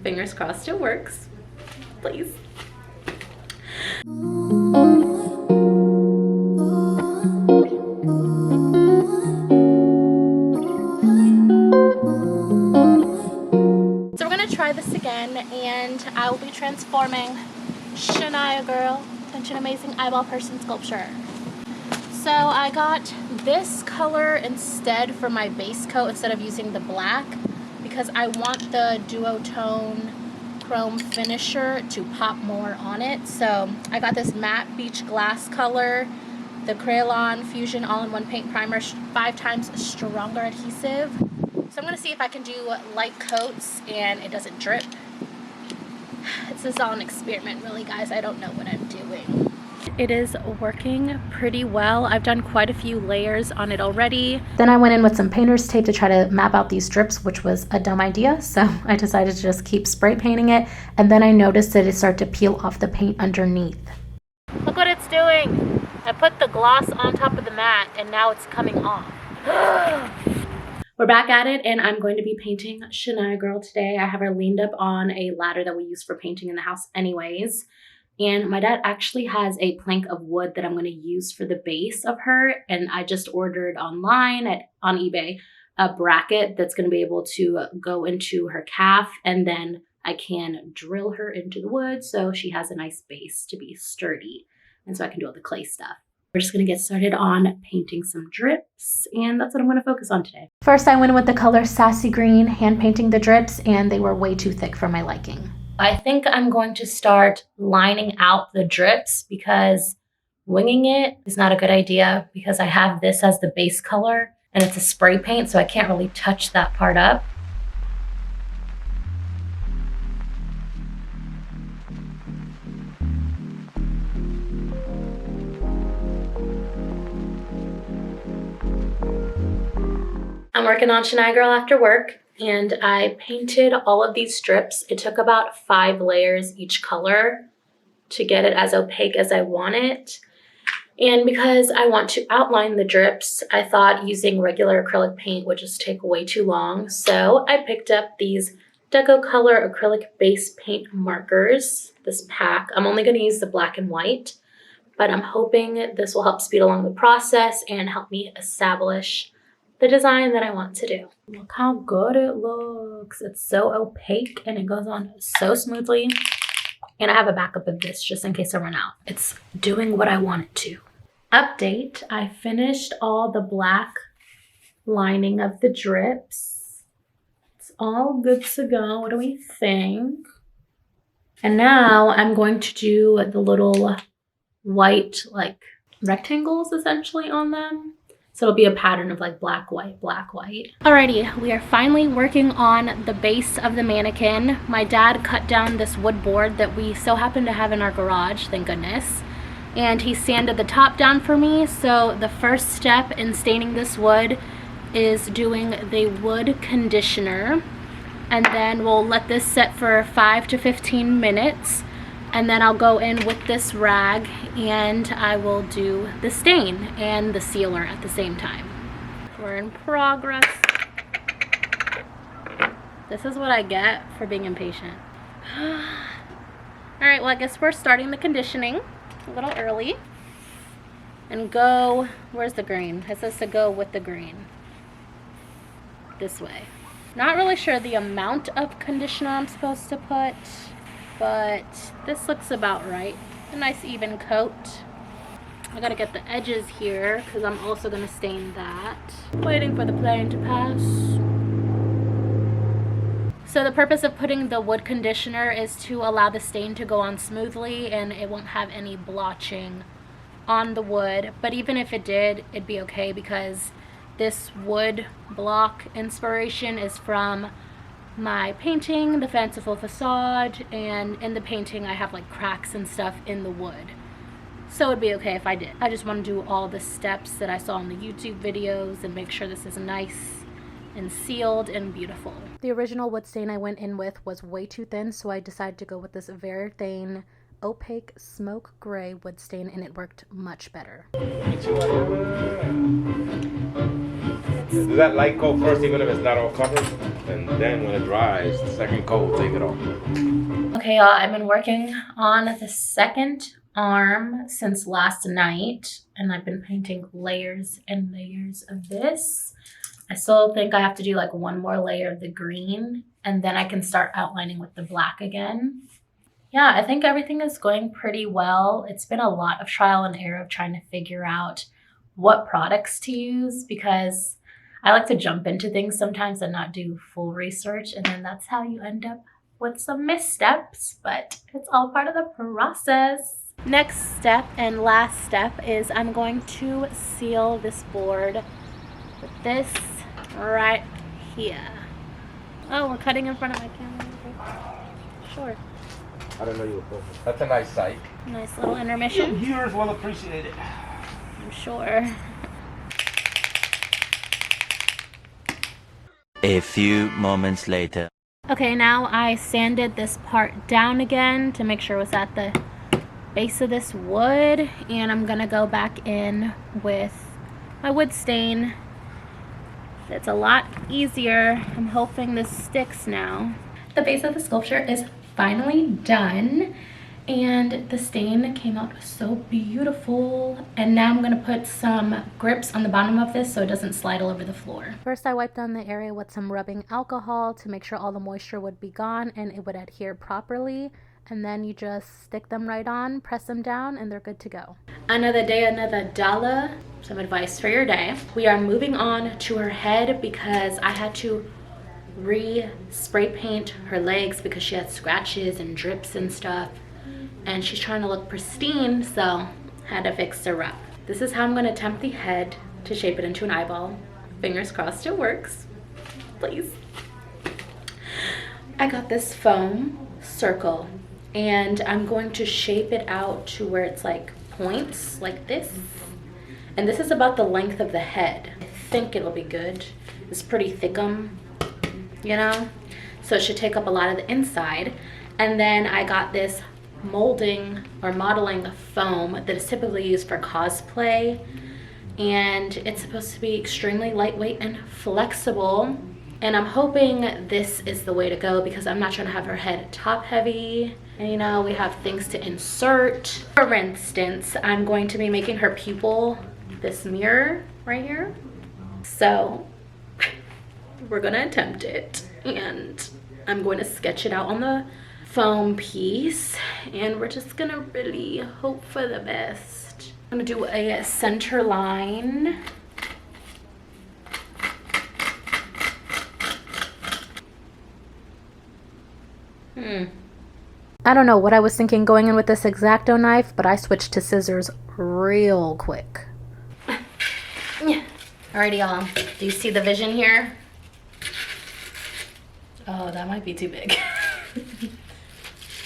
Fingers crossed it works. Please. So we're gonna try this again, and I will be transforming Shania Girl into an amazing eyeball person sculpture. So I got this color instead for my base coat instead of using the black, because I want the duotone chrome finisher to pop more on it. So I got this matte beach glass color, the Crayon Fusion all-in-one paint primer, 5 times stronger adhesive. So I'm going to see if I can do light coats and it doesn't drip. This is all an experiment really, guys. I don't know what I'm doing. It is working pretty well. I've done quite a few layers on it already. Then I went in with some painter's tape to try to map out these drips, which was a dumb idea. So I decided to just keep spray painting it. And then I noticed that it started to peel off the paint underneath. Look what it's doing. I put the gloss on top of the mat and now it's coming off. We're back at it, and I'm going to be painting Shania Girl today. I have her leaned up on a ladder that we use for painting in the house anyways. And my dad actually has a plank of wood that I'm going to use for the base of her. And I just ordered online on eBay a bracket that's going to be able to go into her calf. And then I can drill her into the wood so she has a nice base to be sturdy. And so I can do all the clay stuff. We're just going to get started on painting some drips, and that's what I'm going to focus on today. First, I went in with the color Sassy Green, hand painting the drips, and they were way too thick for my liking. I think I'm going to start lining out the drips because winging it is not a good idea because I have this as the base color and it's a spray paint, so I can't really touch that part up. I'm working on Shania Girl after work, and I painted all of these strips. It took about 5 layers each color to get it as opaque as I want it. And because I want to outline the drips, I thought using regular acrylic paint would just take way too long. So I picked up these Deco Color acrylic base paint markers, this pack. I'm only going to use the black and white, but I'm hoping this will help speed along the process and help me establish the design that I want to do. Look how good it looks. It's so opaque and it goes on so smoothly. And I have a backup of this just in case I run out. It's doing what I want it to. Update, I finished all the black lining of the drips. It's all good to go. What do we think? And now I'm going to do the little white like rectangles essentially on them. So it'll be a pattern of like black, white, black, white. Alrighty, we are finally working on the base of the mannequin. My dad cut down this wood board that we so happen to have in our garage, thank goodness. And he sanded the top down for me. So the first step in staining this wood is doing the wood conditioner. And then we'll let this set for 5 to 15 minutes. And then I'll go in with this rag and I will do the stain and the sealer at the same time. We're in progress. This is what I get for being impatient. Alright, well I guess we're starting the conditioning a little early. And go, where's the green? It says to go with the green. This way. Not really sure the amount of conditioner I'm supposed to put, but this looks about right. A nice even coat. I gotta get the edges here because I'm also gonna stain that. Waiting for the plane to pass. So the purpose of putting the wood conditioner is to allow the stain to go on smoothly and it won't have any blotching on the wood. But even if it did, it'd be okay because this wood block inspiration is from my painting, The Fanciful Facade, and in the painting I have like cracks and stuff in the wood. So it'd be okay if I did. I just want to do all the steps that I saw in the YouTube videos and make sure this is nice and sealed and beautiful. The original wood stain I went in with was way too thin, so I decided to go with this very thin, opaque smoke gray wood stain, and it worked much better. Does that light go first even if it's not all covered? and then when it dries, the second coat, take it off. Okay, y'all, I've been working on the second arm since last night, and I've been painting layers and layers of this. I still think I have to do like one more layer of the green, and then I can start outlining with the black again. Yeah, I think everything is going pretty well. It's been a lot of trial and error of trying to figure out what products to use, because I like to jump into things sometimes and not do full research, and then that's how you end up with some missteps, but it's all part of the process. Next step and last step is I'm going to seal this board with this right here. Oh, we're cutting in front of my camera. Sure. I don't know you were focused. That's a nice sight. Nice little intermission. Viewers will appreciate it. I'm sure. A few moments later. Okay, now I sanded this part down again to make sure it was at the base of this wood, and I'm gonna go back in with my wood stain. It's a lot easier. I'm hoping this sticks now. The base of the sculpture is finally done, and the stain came out so beautiful. And now I'm gonna put some grips on the bottom of this so it doesn't slide all over the floor. First, I wiped down the area with some rubbing alcohol to make sure all the moisture would be gone and it would adhere properly. And then you just stick them right on, press them down, and they're good to go. Another day, another dollar. Some advice for your day. We are moving on to her head because I had to spray paint her legs because she had scratches and drips and stuff. And she's trying to look pristine, so had to fix her up. This is how I'm gonna attempt the head to shape it into an eyeball. Fingers crossed it works, please. I got this foam circle, and I'm going to shape it out to where it's like points, like this. And this is about the length of the head. I think it'll be good. It's pretty thickum, you know? So it should take up a lot of the inside. And then I got this molding or modeling foam that is typically used for cosplay, and it's supposed to be extremely lightweight and flexible, and I'm hoping this is the way to go because I'm not trying to have her head top heavy, and you know, we have things to insert. For instance, I'm going to be making her pupil this mirror right here, so we're gonna attempt it, and I'm going to sketch it out on the foam piece, and we're just gonna really hope for the best. I'm gonna do a center line. I don't know what I was thinking going in with this X-Acto knife, but I switched to scissors real quick. Alrighty, y'all. Do you see the vision here? Oh, that might be too big.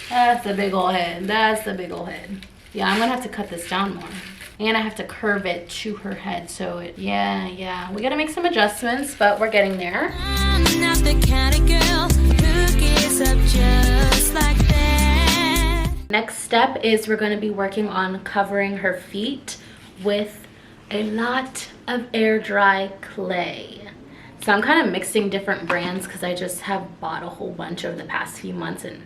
That's a big old head. That's a big old head. Yeah, I'm gonna have to cut this down more. And I have to curve it to her head. So it, yeah. We gotta make some adjustments, but we're getting there. I'm not the kind of girl who gets up just like that. Next step is we're gonna be working on covering her feet with a lot of air dry clay. So I'm kind of mixing different brands because I just have bought a whole bunch over the past few months and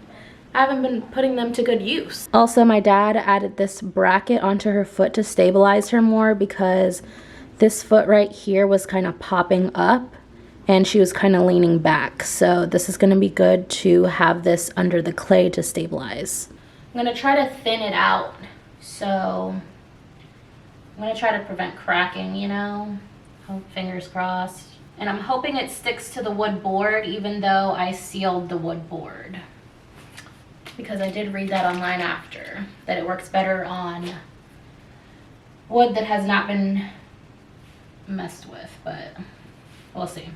I haven't been putting them to good use. Also, my dad added this bracket onto her foot to stabilize her more because this foot right here was kind of popping up and she was kind of leaning back. So this is gonna be good to have this under the clay to stabilize. I'm gonna try to thin it out. So I'm gonna try to prevent cracking, you know? Oh, fingers crossed. And I'm hoping it sticks to the wood board even though I sealed the wood board. Because I did read that online after, that it works better on wood that has not been messed with, but we'll see.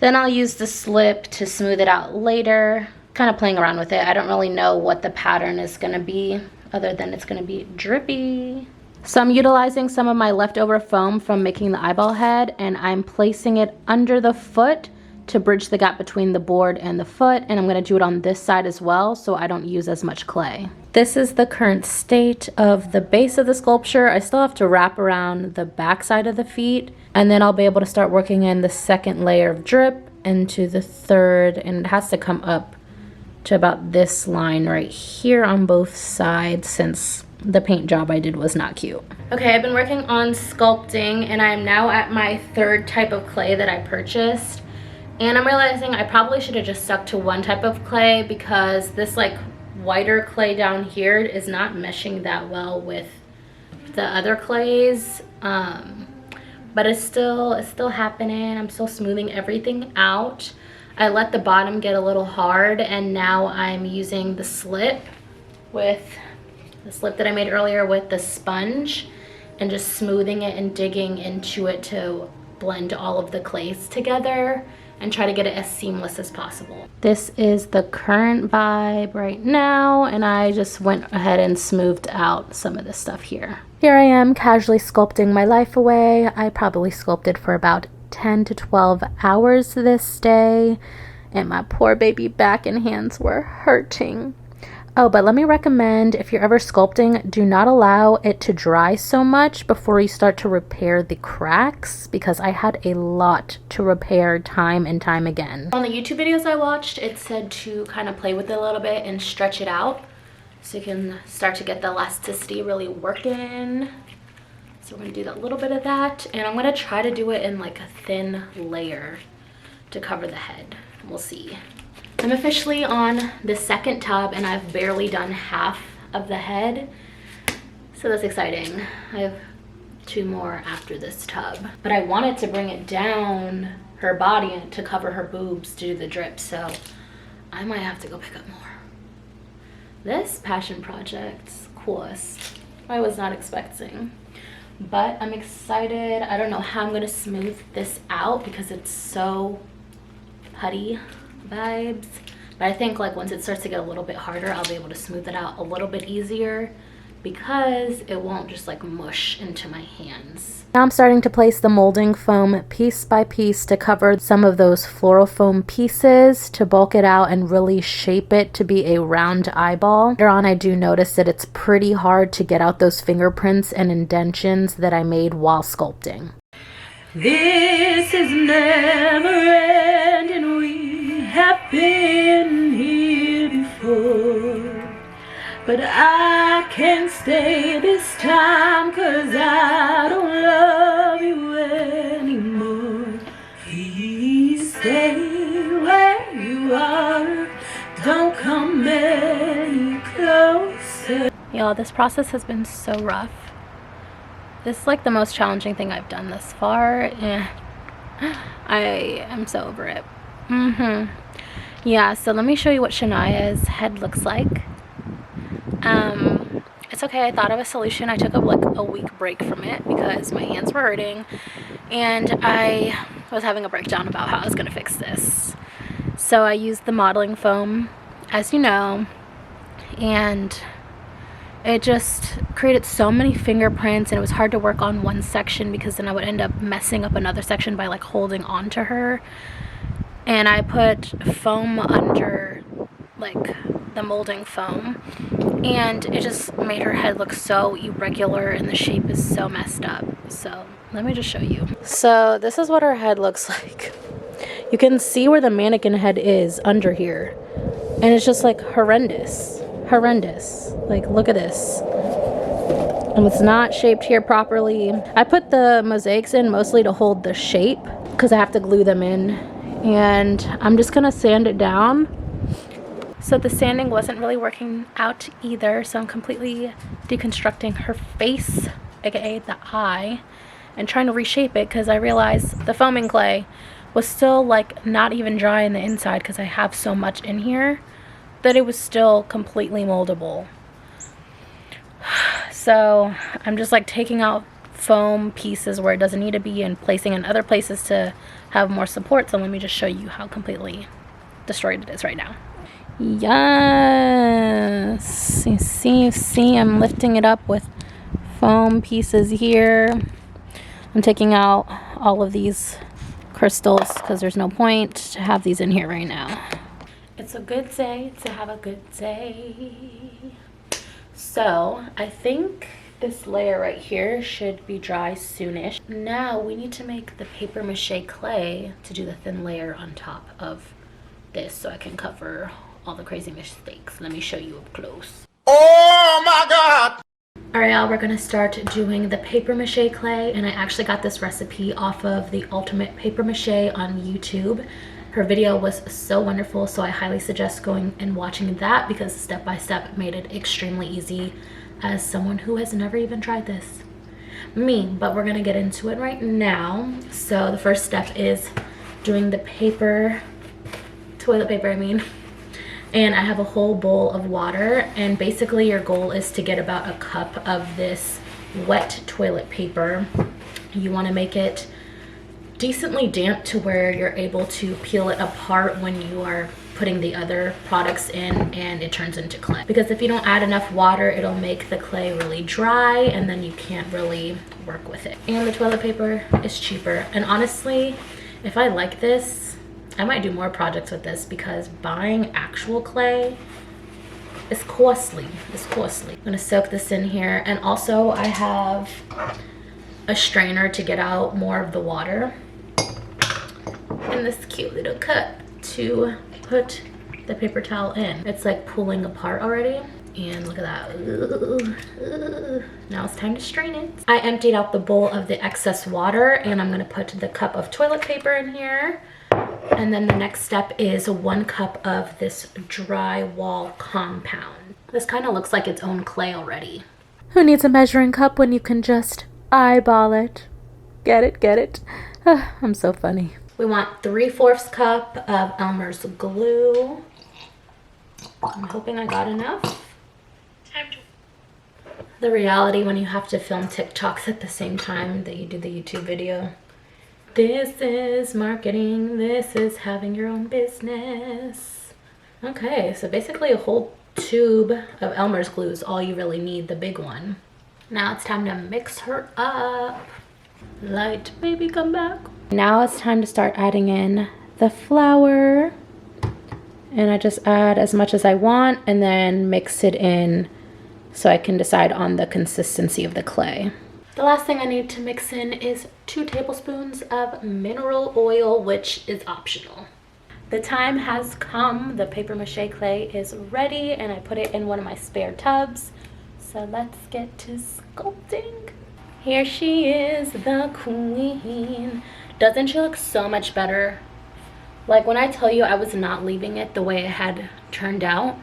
Then I'll use the slip to smooth it out later. Kind of playing around with it. I don't really know what the pattern is gonna be other than it's gonna be drippy. So I'm utilizing some of my leftover foam from making the eyeball head, and I'm placing it under the foot to bridge the gap between the board and the foot, and I'm going to do it on this side as well so I don't use as much clay. This is the current state of the base of the sculpture. I still have to wrap around the back side of the feet, and then I'll be able to start working in the second layer of drip into the third, and it has to come up to about this line right here on both sides since the paint job I did was not cute. Okay, I've been working on sculpting and I'm now at my third type of clay that I purchased. And I'm realizing I probably should have just stuck to one type of clay because this like whiter clay down here is not meshing that well with the other clays. But it's still happening. I'm still smoothing everything out. I let the bottom get a little hard and now I'm using the slip that I made earlier with the sponge and just smoothing it and digging into it to blend all of the clays together and try to get it as seamless as possible. This is the current vibe right now, and I just went ahead and smoothed out some of this stuff here. Here I am casually sculpting my life away. I probably sculpted for about 10 to 12 hours this day, and my poor baby back and hands were hurting. Oh, but let me recommend, if you're ever sculpting, do not allow it to dry so much before you start to repair the cracks, because I had a lot to repair time and time again. On the YouTube videos I watched, it said to kind of play with it a little bit and stretch it out so you can start to get the elasticity really working. So we're gonna do a little bit of that, and I'm gonna try to do it in like a thin layer to cover the head. We'll see. I'm officially on the second tub and I've barely done half of the head, so that's exciting. I have 2 more after this tub, but I wanted to bring it down her body to cover her boobs to do the drip, so I might have to go pick up more. This passion project's coolest. I was not expecting, but I'm excited. I don't know how I'm gonna smooth this out because it's so putty vibes, but I think like once it starts to get a little bit harder, I'll be able to smooth it out a little bit easier because it won't just like mush into my hands. Now I'm starting to place the molding foam piece by piece to cover some of those floral foam pieces to bulk it out and really shape it to be a round eyeball. Later on, I do notice that it's pretty hard to get out those fingerprints and indentions that I made while sculpting. This is never ending. We have been here before, but I can't stay this time 'cause I don't love you anymore. Please stay where you are, don't come any closer. Y'all, this process has been so rough. This is like the most challenging thing I've done thus far, and I am so over it. Yeah, so let me show you what Shania's head looks like. It's okay, I thought of a solution. I took like a week break from it because my hands were hurting and I was having a breakdown about how I was gonna fix this. So I used the modeling foam, as you know, and it just created so many fingerprints, and it was hard to work on one section because then I would end up messing up another section by like holding on to her. And I put foam under like the molding foam, and it just made her head look so irregular and the shape is so messed up. So let me just show you. So this is what her head looks like. You can see where the mannequin head is under here, and it's just like horrendous. Like, look at this. And it's not shaped here properly. I put the mosaics in mostly to hold the shape because I have to glue them in, and I'm just gonna sand it down. So the sanding wasn't really working out either, so I'm completely deconstructing her face, aka the eye, and trying to reshape it because I realized the foaming clay was still like not even dry in the inside because I have so much in here that it was still completely moldable. So I'm just like taking out foam pieces where it doesn't need to be and placing in other places to have more support. So let me just show you how completely destroyed it is right now. Yes, you see I'm lifting it up with foam pieces here. I'm taking out all of these crystals because there's no point to have these in here right now. It's a good day to have a good day. So I think This layer right here should be dry soonish. Now we need to make the paper mache clay to do the thin layer on top of this so I can cover all the crazy mistakes. Let me show you up close. Oh my God! Alright, y'all, we're gonna start doing the paper mache clay, and I actually got this recipe off of the Ultimate Paper Mache on YouTube. Her video was so wonderful, so I highly suggest going and watching that because step by step made it extremely easy as someone who has never even tried this. Me, but we're gonna get into it right now. So the first step is doing the toilet paper, I mean. And I have a whole bowl of water, and basically your goal is to get about a cup of this wet toilet paper. You want to make it decently damp to where you're able to peel it apart when you are putting the other products in and it turns into clay. Because if you don't add enough water, it'll make the clay really dry and then you can't really work with it. And the toilet paper is cheaper. And honestly, if I like this, I might do more projects with this because buying actual clay is costly. It's costly. I'm gonna soak this in here, and also I have a strainer to get out more of the water and this cute little cup to put the paper towel in. It's like pulling apart already, and look at that. Ooh. Now it's time to strain it. I emptied out the bowl of the excess water, and I'm gonna put the cup of toilet paper in here. And then the next step is 1 cup of this drywall compound. This kind of looks like its own clay already. Who needs a measuring cup when you can just eyeball it? Get it, get it? I'm so funny. We want 3/4 cup of Elmer's glue. I'm hoping I got enough. The reality when you have to film TikToks at the same time that you do the YouTube video. This is marketing. This is having your own business. Okay, so basically a whole tube of Elmer's glue is all you really need, the big one. Now it's time to mix her up. Light, baby, come back. Now it's time to start adding in the flour. And I just add as much as I want and then mix it in so I can decide on the consistency of the clay. The last thing I need to mix in is 2 tablespoons of mineral oil, which is optional. The time has come. The paper mache clay is ready, and I put it in one of my spare tubs. So let's get to sculpting. Here she is, the queen. Doesn't she look so much better? Like when I tell you I was not leaving it the way it had turned out,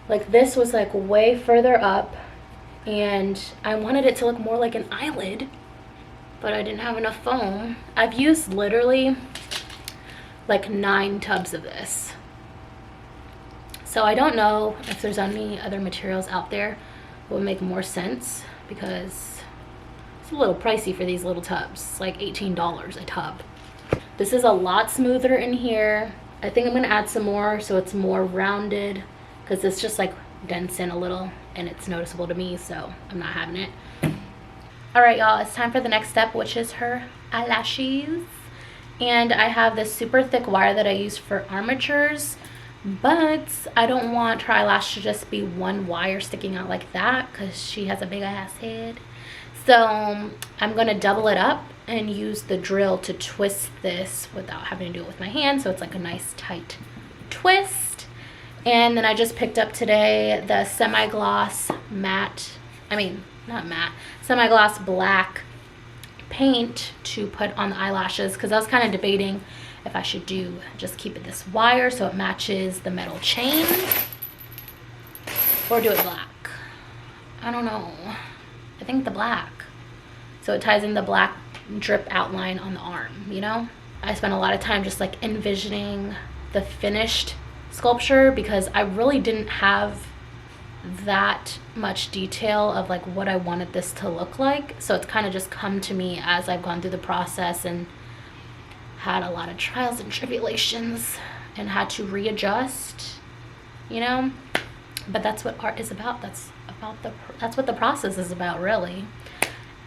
like this was like way further up. And I wanted it to look more like an eyelid, but I didn't have enough foam. I've used literally like 9 tubs of this. So I don't know if there's any other materials out there that would make more sense because it's a little pricey for these little tubs. It's like $18 a tub. This is a lot smoother in here. I think I'm gonna add some more so it's more rounded because it's just like dents in a little and it's noticeable to me, so I'm not having it. All right, y'all, it's time for the next step, which is her eyelashes. And I have this super thick wire that I use for armatures, but I don't want her eyelash to just be one wire sticking out like that because she has a big ass head. So I'm gonna double it up and use the drill to twist this without having to do it with my hand, so it's like a nice tight twist. And then I just picked up today the semi-gloss semi-gloss black paint to put on the eyelashes because I was kind of debating if I should just keep it this wire so it matches the metal chain or do it black. I don't know. I think the black. So it ties in the black drip outline on the arm, you know? I spent a lot of time just like envisioning the finished sculpture because I really didn't have that much detail of like what I wanted this to look like, so it's kind of just come to me as I've gone through the process and had a lot of trials and tribulations and had to readjust, you know. But that's what art is about. That's what the process is about, really.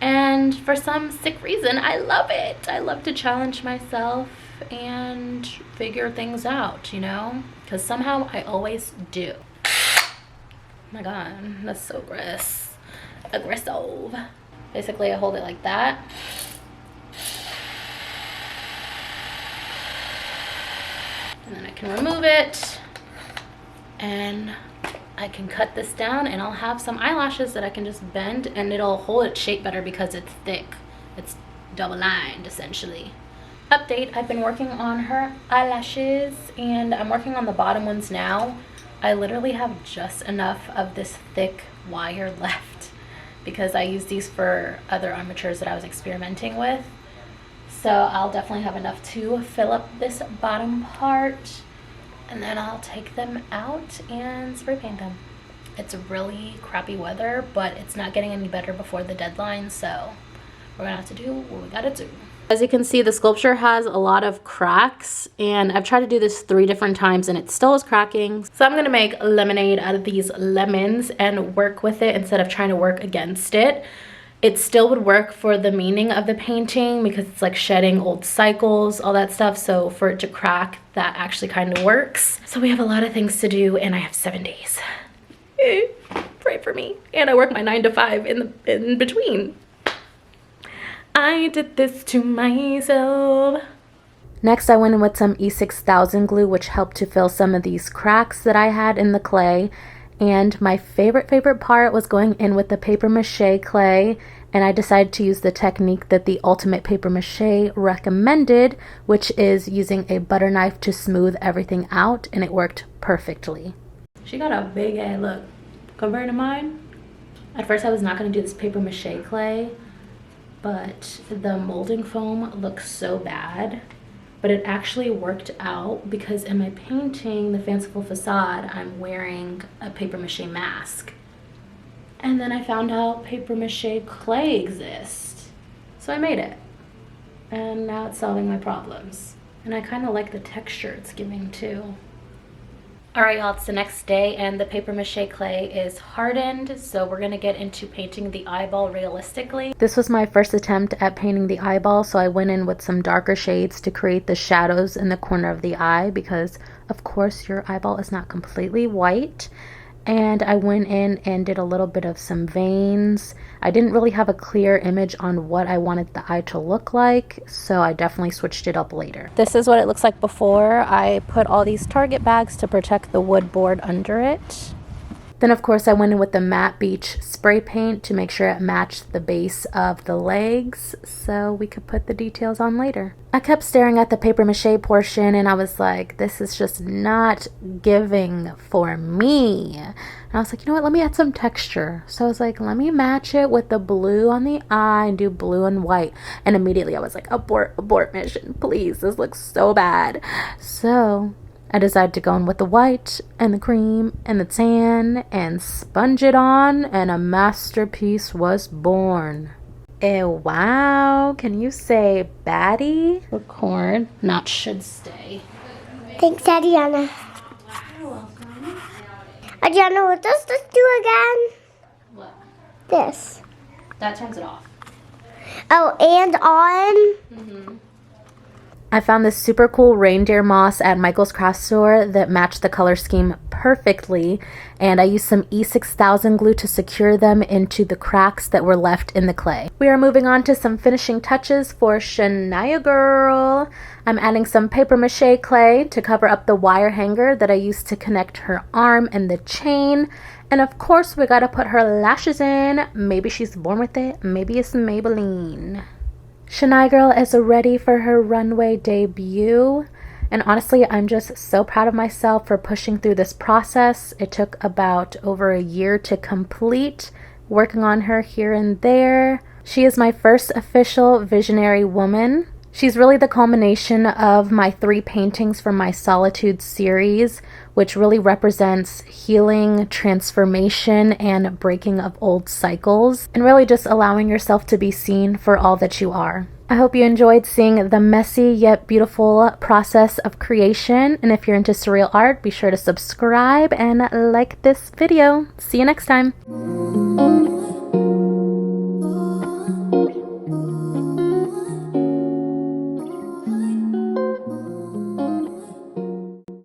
And for some sick reason, I love it. I love to challenge myself and figure things out, you know, because somehow I always do. Oh my god, that's so gross. aggressive. Basically, I hold it like that. And then I can remove it. And I can cut this down and I'll have some eyelashes that I can just bend and it'll hold its shape better because it's thick. It's double lined essentially. Update, I've been working on her eyelashes and I'm working on the bottom ones now. I literally have just enough of this thick wire left because I used these for other armatures that I was experimenting with. So I'll definitely have enough to fill up this bottom part. And then I'll take them out and spray paint them. It's really crappy weather, but it's not getting any better before the deadline, so we're gonna have to do what we gotta do. As you can see, the sculpture has a lot of cracks, and I've tried to do this 3 different times and it still is cracking. So I'm gonna make lemonade out of these lemons and work with it instead of trying to work against it. It still would work for the meaning of the painting because it's like shedding old cycles, all that stuff. So for it to crack, that actually kind of works. So we have a lot of things to do and I have 7 days. Pray for me. And I work my 9 to 5 in between. I did this to myself. Next, I went in with some E6000 glue, which helped to fill some of these cracks that I had in the clay. And my favorite part was going in with the paper mache clay, and I decided to use the technique that the ultimate paper mache recommended, which is using a butter knife to smooth everything out, and it worked perfectly. She got a big ass look compared to mine. At first I was not going to do this paper mache clay, but the molding foam looks so bad. But it actually worked out because in my painting, The Fanciful Facade, I'm wearing a paper mache mask. And then I found out paper mache clay exists. So I made it. And now it's solving my problems. And I kind of like the texture it's giving too. Alright y'all, it's the next day and the paper mache clay is hardened, so we're going to get into painting the eyeball realistically. This was my first attempt at painting the eyeball, so I went in with some darker shades to create the shadows in the corner of the eye because, of course, your eyeball is not completely white. And I went in and did a little bit of some veins. I didn't really have a clear image on what I wanted the eye to look like, so I definitely switched it up later. This is what it looks like before. I put all these Target bags to protect the wood board under it. Then of course I went in with the matte beach spray paint to make sure it matched the base of the legs so we could put the details on later. I kept staring at the paper mache portion and I was like, this is just not giving for me. And I was like, you know what, let me add some texture. So I was like, let me match it with the blue on the eye and do blue and white. And immediately I was like, abort mission, please, this looks so bad. So I decided to go in with the white and the cream and the tan and sponge it on, and a masterpiece was born. Wow, can you say baddie? Record, not should stay. Thanks, Arianna. You're welcome. Arianna, what does this do again? What? This. That turns it off. Oh, and on? Mm-hmm. I found this super cool reindeer moss at Michael's craft store that matched the color scheme perfectly, and I used some E6000 glue to secure them into the cracks that were left in the clay. We are moving on to some finishing touches for Shania Girl. I'm adding some paper mache clay to cover up the wire hanger that I used to connect her arm and the chain. And of course we gotta put her lashes in. Maybe she's born with it, maybe it's Maybelline. Shania Girl is ready for her runway debut, and honestly I'm just so proud of myself for pushing through this process. It took about over a year to complete, working on her here and there. She is my first official visionary woman. She's really the culmination of my 3 paintings from my Solitude series, which really represents healing, transformation, and breaking of old cycles, and really just allowing yourself to be seen for all that you are. I hope you enjoyed seeing the messy yet beautiful process of creation, and if you're into surreal art, be sure to subscribe and like this video. See you next time.